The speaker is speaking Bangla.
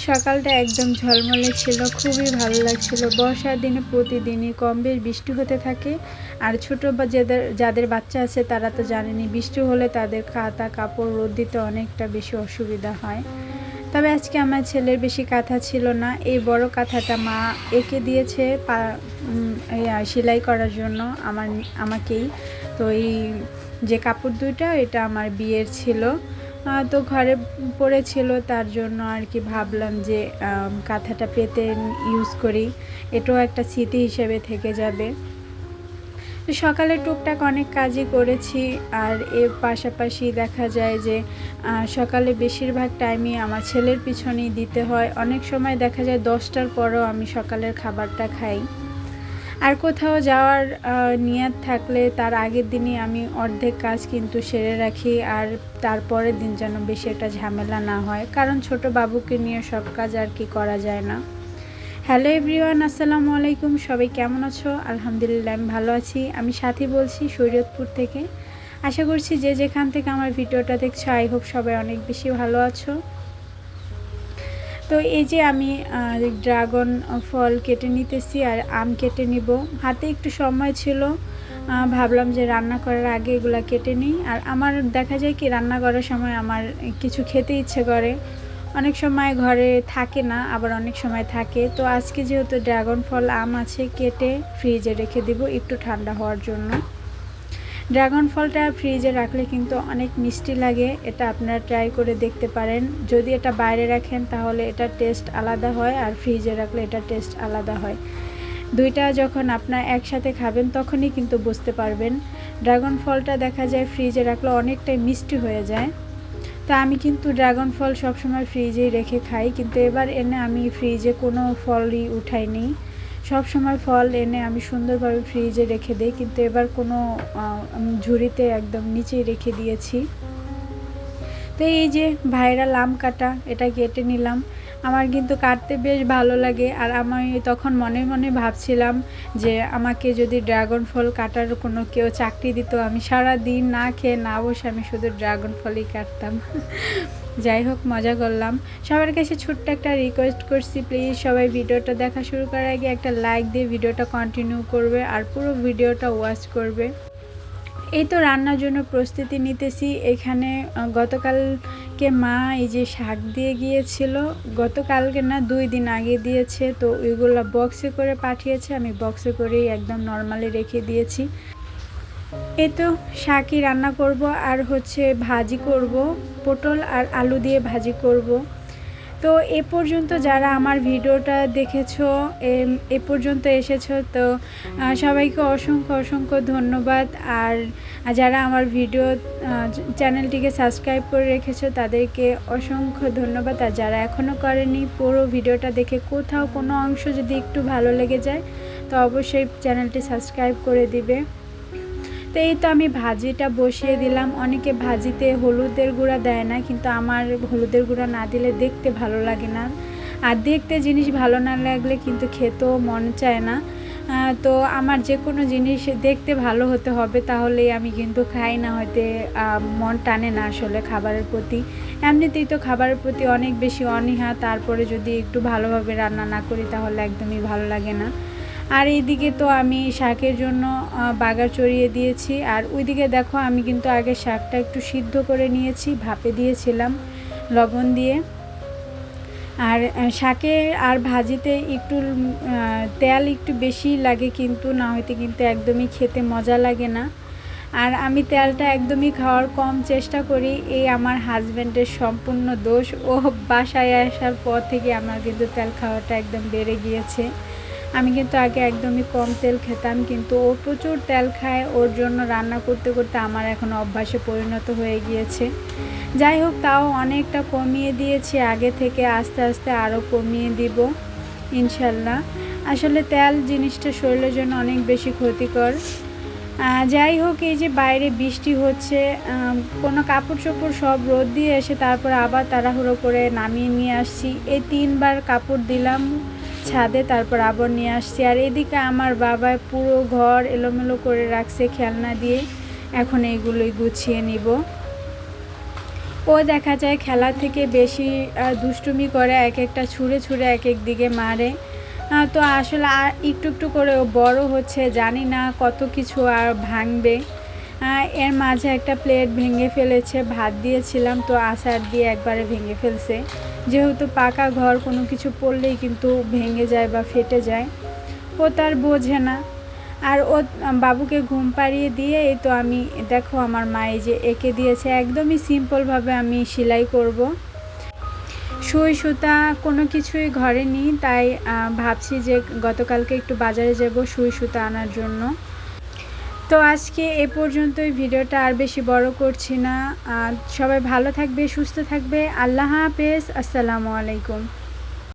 সকালটা একদম ঝলমলে ছিল, খুবই ভালো লাগছিল। বর্ষার দিনে প্রতিদিনই কম বেশ বৃষ্টি হতে থাকে। আর ছোট বা যাদের বাচ্চা আছে তারা তো জানেনই, বৃষ্টি হলে তাদের কাঁথা কাপড় রোদ দিতে অনেকটা বেশি অসুবিধা হয়। তবে আজকে আমার ছেলের বেশি কাঁথা ছিল না, এই বড় কাঁথাটা মা এঁকে দিয়েছে সেলাই করার জন্য আমাকেই। তো এই যে কাপড় দুইটা এটা আমার বিয়ের ছিল, তো ঘরে পড়েছিল, তার জন্য আর কি ভাবলাম যে কাঁথাটা পেতে ইউজ করি, এটাও একটা স্মৃতি হিসেবে থেকে যাবে। তো সকালে টুকটাক অনেক কাজই করেছি। আর এর পাশাপাশি দেখা যায় যে সকালে বেশিরভাগ টাইমই আমার ছেলের পিছনেই দিতে হয়। অনেক সময় দেখা যায় 10টার পরেও আমি সকালের খাবারটা খাই। আর কোথাও যাওয়ার নিয়ত থাকলে তার আগের দিনই আমি অর্ধেক কাজ কিন্তু সেরে রাখি, আর তারপরের দিন যেন বেশি একটা ঝামেলা না হয়, কারণ ছোট বাবুকে নিয়ে সব কাজ আর কি করা যায় না। হ্যালো এভরিওয়ান, আসসালামু আলাইকুম। সবাই কেমন আছো? আলহামদুলিল্লাহ আমি ভালো আছি। আমি সাথী বলছি শরীয়তপুর থেকে। আশা করছি যে যেখান থেকে আমার ভিডিওটা দেখছো আই হোপ সবাই অনেক বেশি ভালো আছো। তো এই যে আমি ড্রাগন ফল কেটে নিতেছি আর আম কেটে নিব। হাতে একটু সময় ছিল, ভাবলাম যে রান্না করার আগে এগুলা কেটে নিই। আর আমার দেখা যায় কি, রান্না করার সময় আমার কিছু খেতে ইচ্ছে করে, অনেক সময় ঘরে থাকে না, আবার অনেক সময় থাকে। তো আজকে যেহেতু ড্রাগন ফল আম আছে, কেটে ফ্রিজে রেখে দিব একটু ঠান্ডা হওয়ার জন্য। ড্রাগন ফলটা ফ্রিজে রাখলে কিন্তু অনেক মিষ্টি লাগে, এটা আপনারা ট্রাই করে দেখতে পারেন। যদি এটা বাইরে রাখেন তাহলে এটা টেস্ট আলাদা হয়, আর ফ্রিজে রাখলে এটা টেস্ট আলাদা হয়। দুইটা যখন আপনার একসাথে খাবেন তখনই কিন্তু বুঝতে পারবেন। ড্রাগন ফলটা দেখা যায় ফ্রিজে রাখলে অনেকটাই মিষ্টি হয়ে যায়। তো আমি কিন্তু ড্রাগন ফল সবসময় ফ্রিজেই রেখে খাই, কিন্তু এবার এনে আমি ফ্রিজে কোনো ফলই উঠাইনি। সব সময় ফল এনে আমি সুন্দরভাবে ফ্রিজে রেখে দিই, কিন্তু এবার কোনো ঝুড়িতে একদম নিচেই রেখে দিয়েছি। তো এই যে ভাইরাল আম কাটা, এটা কেটে নিলাম। আমার কিন্তু কাটতে বেশ ভালো লাগে। আর আমি তখন মনে মনে ভাবছিলাম যে আমাকে যদি ড্রাগন ফল কাটার কোনো কেউ চাকরি দিত, আমি সারা দিন না খেয়ে না বসে আমি শুধু ড্রাগন ফলই কাটতাম। যাই হোক, মজা করলাম। সবার কাছে ছোট্ট একটা রিকোয়েস্ট করছি, প্লিজ সবাই ভিডিওটা দেখা শুরু করার আগে একটা লাইক দিয়ে ভিডিওটা কন্টিনিউ করবে আর পুরো ভিডিওটা ওয়াচ করবে। এই তো রান্নার জন্য প্রস্তুতি নিতেছি। এখানে গতকালকে মা এই যে শাক দিয়ে গিয়েছিল, গতকালকে না 2 দিন আগে দিয়েছে, তো ওইগুলো বক্সে করে পাঠিয়েছে, আমি বক্সে করেই একদম নর্মালি রেখে দিয়েছি। এই তো শাকই রান্না করব, আর হচ্ছে ভাজি করব, পটল আর আলু দিয়ে ভাজি করব। তো এ পর্যন্ত যারা আমার ভিডিওটা দেখেছো, এ পর্যন্ত এসেছো, তো সবাইকে অসংখ্য অসংখ্য ধন্যবাদ। আর যারা আমার ভিডিও চ্যানেলটিকে সাবস্ক্রাইব করে রেখেছো তাদেরকে অসংখ্য ধন্যবাদ। আর যারা এখনও করেনি, পুরো ভিডিওটা দেখে কোথাও কোনো অংশ যদি একটু ভালো লেগে যায় তো অবশ্যই চ্যানেলটি সাবস্ক্রাইব করে দিবে। তো এই তো আমি ভাজিটা বসিয়ে দিলাম। অনেকে ভাজিতে হলুদের গুঁড়া দেয় না, কিন্তু আমার হলুদের গুঁড়া না দিলে দেখতে ভালো লাগে না, আর দেখতে জিনিস ভালো না লাগলে কিন্তু খেতেও মন চায় না। তো আমার যে কোনো জিনিস দেখতে ভালো হতে হবে, তাহলেই আমি কিন্তু খাই, না হয়তো মন টানে না আসলে খাবারের প্রতি। এমনিতেই তো খাবারের প্রতি অনেক বেশি অনীহা, তারপরে যদি একটু ভালোভাবে রান্না না করি তাহলে একদমই ভালো লাগে না। আর এইদিকে তো আমি শাকের জন্য বাগার চড়িয়ে দিয়েছি। আর ওইদিকে দেখো, আমি কিন্তু আগে শাকটা একটু সিদ্ধ করে নিয়েছি, ভাপে দিয়েছিলাম লবণ দিয়ে। আর শাকে আর ভাজিতে একটু তেল একটু বেশি লাগে, কিন্তু না হইতে কিন্তু একদমই খেতে মজা লাগে না। আর আমি তেলটা একদমই খাওয়ার কম চেষ্টা করি, এই আমার হাজব্যান্ডের সম্পূর্ণ দোষ। ও বাসায় আসার পর থেকে আমার কিন্তু তেল খাওয়াটা একদম বেড়ে গিয়েছে। আমি কিন্তু আগে একদমই কম তেল খেতাম, কিন্তু ও প্রচুর তেল খায়, ওর জন্য রান্না করতে করতে আমার এখন অভ্যাসে পরিণত হয়ে গিয়েছে। যাই হোক, তাও অনেকটা কমিয়ে দিয়েছি আগে থেকে, আস্তে আস্তে আরও কমিয়ে দিব ইনশাল্লাহ। আসলে তেল জিনিসটা শরীরের জন্য অনেক বেশি ক্ষতিকর। যাই হোক, এই যে বাইরে বৃষ্টি হচ্ছে, কোনো কাপড় চোপড় সব রোদ দিয়ে এসে তারপর আবার তাড়াহুড়ো করে নামিয়ে নিয়ে আসছি। এই 3বার কাপড় দিলাম ছাদে, তারপর আবার নিয়ে আসছি। আর এদিকে আমার বাবা পুরো ঘর এলোমেলো করে রাখছে খেলনা দিয়ে, এখন এইগুলোই গুছিয়ে নিব। ও দেখা যায় খেলা থেকে বেশি দুষ্টুমি করে, এক একটা ছুঁড়ে ছুঁড়ে এক এক দিকে মারে। তো আসলে আর একটু একটু করে ও বড় হচ্ছে, জানি না কত কিছু আর ভাঙবে। এর মাঝে একটা প্লেট ভেঙে ফেলেছে, ভাত দিয়েছিলাম তো আচার দিয়ে একবারে ভেঙে ফেলছে। যেহেতু পাকা ঘর, কোনো কিছু পড়লেই কিন্তু ভেঙে যায় বা ফেটে যায়, ও তার বোঝে না। আর ও বাবুকে ঘুম পাড়িয়ে দিয়ে এই তো আমি দেখো আমার মা এই যে এঁকে দিয়েছে, একদমই সিম্পলভাবে আমি সেলাই করব। সুই সুতা কোনো কিছুই ঘরে নিই, তাই ভাবছি যে গতকালকে একটু বাজারে যাব সুই সুতা আনার জন্য। তো আজকে এ পর্যন্তই, ভিডিওটা আর বেশি বড় করছি না। সবাই ভালো থাকবে, সুস্থ থাকবে। আল্লাহ হাফেজ, আসসালামু আলাইকুম।